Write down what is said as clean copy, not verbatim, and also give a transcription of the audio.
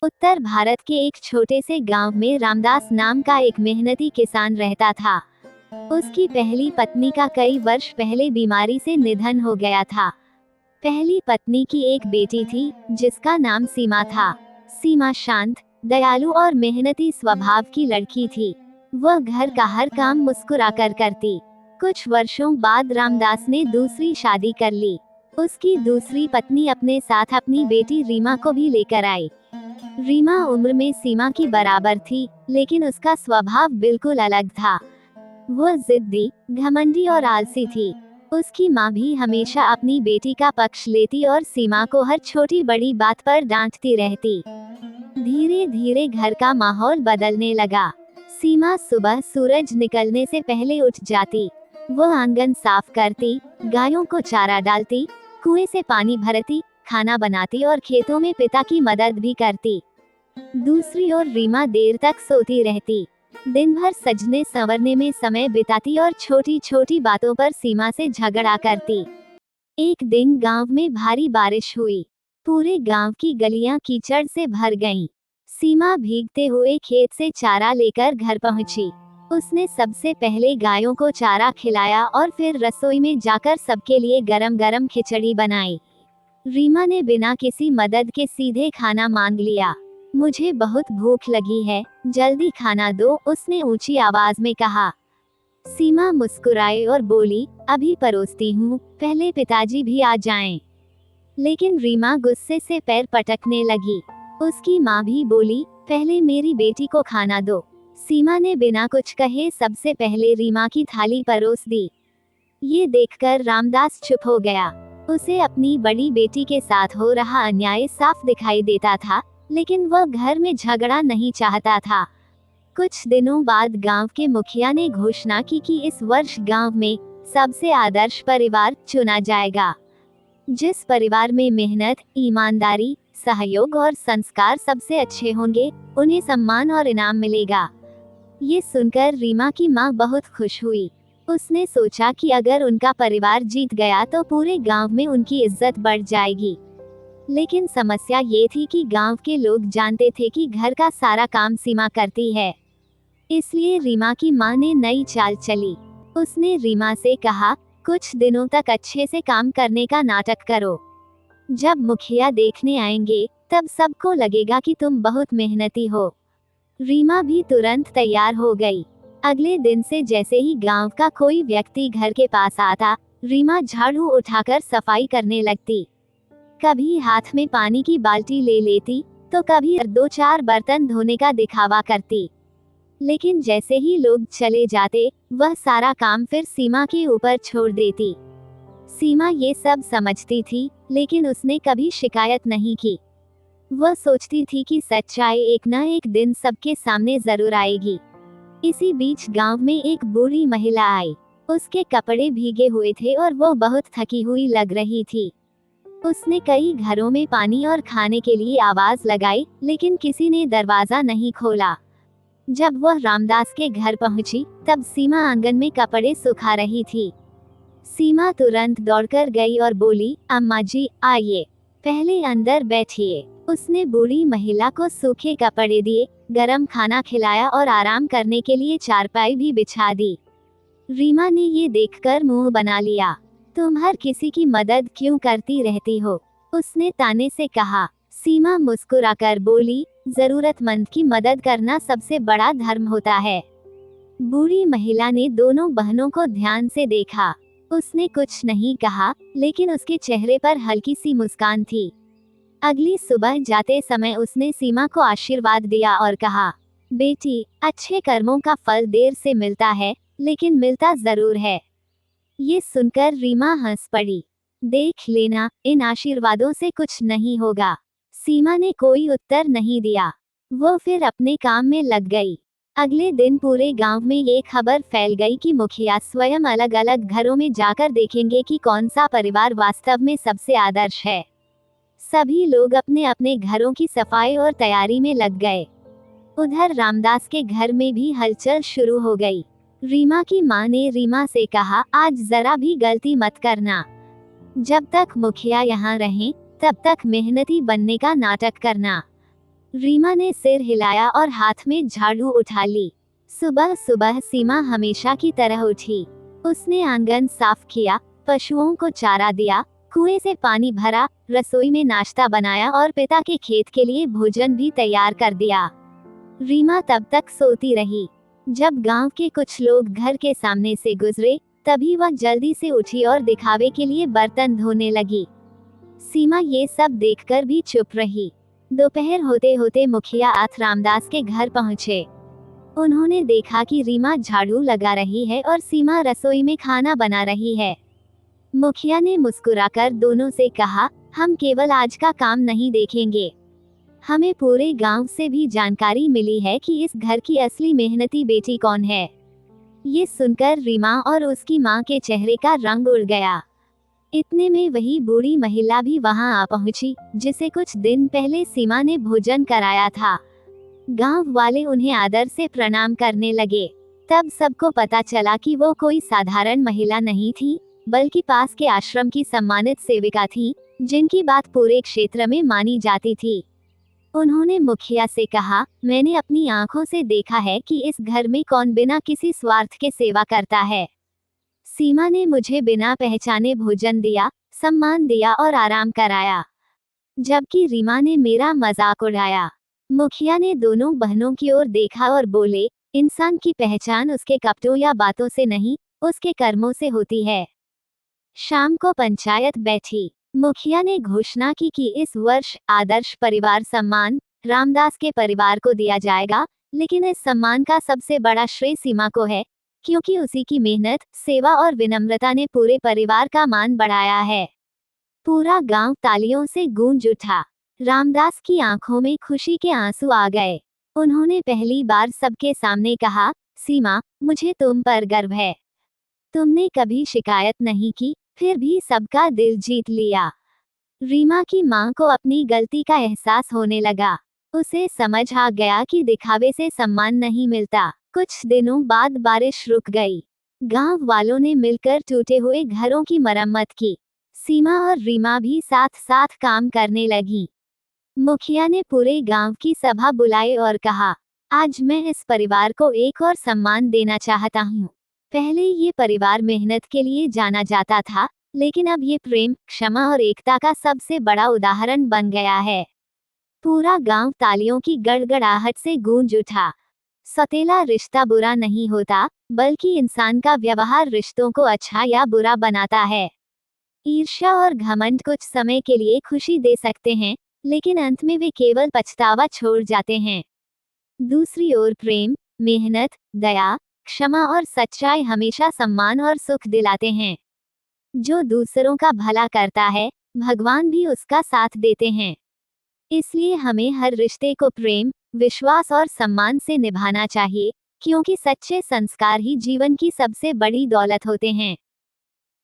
उत्तर भारत के एक छोटे से गांव में रामदास नाम का एक मेहनती किसान रहता था। उसकी पहली पत्नी का कई वर्ष पहले बीमारी से निधन हो गया था। पहली पत्नी की एक बेटी थी जिसका नाम सीमा था। सीमा शांत, दयालु और मेहनती स्वभाव की लड़की थी। वह घर का हर काम मुस्कुराकर करती। कुछ वर्षों बाद रामदास ने दूसरी शादी कर ली। उसकी दूसरी पत्नी अपने साथ अपनी बेटी रीमा को भी लेकर आई। रीमा उम्र में सीमा की बराबर थी, लेकिन उसका स्वभाव बिल्कुल अलग था। वह जिद्दी, घमंडी और आलसी थी। उसकी माँ भी हमेशा अपनी बेटी का पक्ष लेती और सीमा को हर छोटी बड़ी बात पर डांटती रहती। धीरे धीरे घर का माहौल बदलने लगा। सीमा सुबह सूरज निकलने से पहले उठ जाती। वह आंगन साफ करती, गायों को चारा डालती, कुएं से पानी भरती, खाना बनाती और खेतों में पिता की मदद भी करती। दूसरी ओर रीमा देर तक सोती रहती। दिन भर सजने संवरने में समय बिताती और छोटी छोटी बातों पर सीमा से झगड़ा करती। एक दिन गांव में भारी बारिश हुई। पूरे गांव की गलियां कीचड़ से भर गईं। सीमा भीगते हुए खेत से चारा लेकर घर पहुंची। उसने सबसे पहले गायों को चारा खिलाया और फिर रसोई में जाकर सबके लिए गरम गरम खिचड़ी बनाई। रीमा ने बिना किसी मदद के सीधे खाना मांग लिया। मुझे बहुत भूख लगी है, जल्दी खाना दो, उसने ऊंची आवाज में कहा। सीमा मुस्कुराई और बोली, अभी परोसती हूँ, पहले पिताजी भी आ जाएं। लेकिन रीमा गुस्से से पैर पटकने लगी। उसकी माँ भी बोली, पहले मेरी बेटी को खाना दो। सीमा ने बिना कुछ कहे सबसे पहले रीमा की थाली परोस दी। ये देखकर रामदास चुप हो गया। उसे अपनी बड़ी बेटी के साथ हो रहा अन्याय साफ दिखाई देता था, लेकिन वह घर में झगड़ा नहीं चाहता था। कुछ दिनों बाद गांव के मुखिया ने घोषणा की कि इस वर्ष गांव में सबसे आदर्श परिवार चुना जाएगा। जिस परिवार में मेहनत, ईमानदारी, सहयोग और संस्कार सबसे अच्छे होंगे, उन्हें सम्मान और इनाम मिलेगा। ये सुनकर रीमा की माँ बहुत खुश हुई। उसने सोचा कि अगर उनका परिवार जीत गया तो पूरे गांव में उनकी इज्जत बढ़ जाएगी। लेकिन समस्या ये थी कि गांव के लोग जानते थे कि घर का सारा काम सीमा करती है। इसलिए रीमा की माँ ने नई चाल चली। उसने रीमा से कहा, कुछ दिनों तक अच्छे से काम करने का नाटक करो। जब मुखिया देखने आएंगे, तब सबको लगेगा कि तुम बहुत मेहनती हो। रीमा भी तुरंत तैयार हो गई। अगले दिन से जैसे ही गांव का कोई व्यक्ति घर के पास आता, रीमा झाड़ू उठाकर सफाई करने लगती। कभी हाथ में पानी की बाल्टी ले लेती, तो कभी 2-4 बर्तन धोने का दिखावा करती। लेकिन जैसे ही लोग चले जाते, वह सारा काम फिर सीमा के ऊपर छोड़ देती। सीमा ये सब समझती थी, लेकिन उसने कभी शिकायत नहीं की। वह सोचती थी कि सच्चाई एक न एक दिन सबके सामने जरूर आएगी। इसी बीच गांव में एक बूढ़ी महिला आई। उसके कपड़े भीगे हुए थे और वो बहुत थकी हुई लग रही थी। उसने कई घरों में पानी और खाने के लिए आवाज लगाई, लेकिन किसी ने दरवाजा नहीं खोला। जब वह रामदास के घर पहुंची, तब सीमा आंगन में कपड़े सुखा रही थी। सीमा तुरंत दौड़कर गई और बोली, अम्मा जी आइए, पहले अंदर बैठिए। उसने बूढ़ी महिला को सूखे कपड़े दिए, गरम खाना खिलाया और आराम करने के लिए चारपाई भी बिछा दी। रीमा ने ये देखकर मुंह बना लिया। तुम हर किसी की मदद क्यों करती रहती हो? उसने ताने से कहा। सीमा मुस्कुराकर बोली, जरूरतमंद की मदद करना सबसे बड़ा धर्म होता है। बूढ़ी महिला ने दोनों बहनों को ध्यान से देखा। उसने कुछ नहीं कहा, लेकिन उसके चेहरे पर हल्की सी मुस्कान थी। अगली सुबह जाते समय उसने सीमा को आशीर्वाद दिया और कहा, बेटी, अच्छे कर्मों का फल देर से मिलता है, लेकिन मिलता जरूर है। ये सुनकर रीमा हंस पड़ी। देख लेना, इन आशीर्वादों से कुछ नहीं होगा। सीमा ने कोई उत्तर नहीं दिया। वो फिर अपने काम में लग गई। अगले दिन पूरे गांव में ये खबर फैल गई कि मुखिया स्वयं अलग अलग घरों में जाकर देखेंगे कि कौन सा परिवार वास्तव में सबसे आदर्श है। सभी लोग अपने अपने घरों की सफाई और तैयारी में लग गए। उधर रामदास के घर में भी हलचल शुरू हो गई। रीमा की माँ ने रीमा से कहा, आज जरा भी गलती मत करना। जब तक मुखिया यहाँ रहें, तब तक मेहनती बनने का नाटक करना। रीमा ने सिर हिलाया और हाथ में झाड़ू उठा ली। सुबह सुबह सीमा हमेशा की तरह उठी। उसने आंगन साफ किया, पशुओं को चारा दिया, कुएं से पानी भरा, रसोई में नाश्ता बनाया और पिता के खेत के लिए भोजन भी तैयार कर दिया। रीमा तब तक सोती रही। जब गांव के कुछ लोग घर के सामने से गुजरे, तभी वह जल्दी से उठी और दिखावे के लिए बर्तन धोने लगी। सीमा ये सब देखकर भी चुप रही। दोपहर होते होते मुखिया आथ रामदास के घर पहुंचे। उन्होंने देखा कि रीमा झाड़ू लगा रही है और सीमा रसोई में खाना बना रही है। मुखिया ने मुस्कुराकर दोनों से कहा, हम केवल आज का काम नहीं देखेंगे, हमें पूरे गांव से भी जानकारी मिली है कि इस घर की असली मेहनती बेटी कौन है। ये सुनकर रीमा और उसकी माँ के चेहरे का रंग उड़ गया। इतने में वही बूढ़ी महिला भी वहां आ पहुंची, जिसे कुछ दिन पहले सीमा ने भोजन कराया था। गांव वाले उन्हें आदर से प्रणाम करने लगे। तब सबको पता चला कि वो कोई साधारण महिला नहीं थी, बल्कि पास के आश्रम की सम्मानित सेविका थी, जिनकी बात पूरे क्षेत्र में मानी जाती थी। उन्होंने मुखिया से कहा, मैंने अपनी आंखों से देखा है कि इस घर में कौन बिना किसी स्वार्थ के सेवा करता है। सीमा ने मुझे बिना पहचाने भोजन दिया, सम्मान दिया और आराम कराया, जबकि रीमा ने मेरा मजाक उड़ाया। मुखिया ने दोनों बहनों की ओर देखा और बोले, इंसान की पहचान उसके कपड़ों या बातों से नहीं, उसके कर्मों से होती है। शाम को पंचायत बैठी। मुखिया ने घोषणा की कि इस वर्ष आदर्श परिवार सम्मान रामदास के परिवार को दिया जाएगा, लेकिन इस सम्मान का सबसे बड़ा श्रेय सीमा को है, क्योंकि उसी की मेहनत, सेवा और विनम्रता ने पूरे परिवार का मान बढ़ाया है। पूरा गांव तालियों से गूंज उठा। रामदास की आंखों में खुशी के आंसू आ गए। उन्होंने पहली बार सबके सामने कहा, सीमा, मुझे तुम पर गर्व है। तुमने कभी शिकायत नहीं की, फिर भी सबका दिल जीत लिया। रीमा की मां को अपनी गलती का एहसास होने लगा। उसे समझ आ गया कि दिखावे से सम्मान नहीं मिलता। कुछ दिनों बाद बारिश रुक गई। गांव वालों ने मिलकर टूटे हुए घरों की मरम्मत की। सीमा और रीमा भी साथ साथ काम करने लगी। मुखिया ने पूरे गांव की सभा बुलाई और कहा, आज मैं इस परिवार को एक और सम्मान देना चाहता हूँ। पहले ये परिवार मेहनत के लिए जाना जाता था, लेकिन अब ये प्रेम, क्षमा और एकता का सबसे बड़ा उदाहरण बन गया है। पूरा गांव तालियों की गड़गड़ाहट से गूंज उठा। सौतेला रिश्ता बुरा नहीं होता, बल्कि इंसान का व्यवहार रिश्तों को अच्छा या बुरा बनाता है। ईर्ष्या और घमंड कुछ समय के लिए खुशी दे सकते हैं, लेकिन अंत में वे केवल पछतावा छोड़ जाते हैं। दूसरी ओर प्रेम, मेहनत, दया, क्षमा और सच्चाई हमेशा सम्मान और सुख दिलाते हैं। जो दूसरों का भला करता है, भगवान भी उसका साथ देते हैं। इसलिए हमें हर रिश्ते को प्रेम, विश्वास और सम्मान से निभाना चाहिए, क्योंकि सच्चे संस्कार ही जीवन की सबसे बड़ी दौलत होते हैं।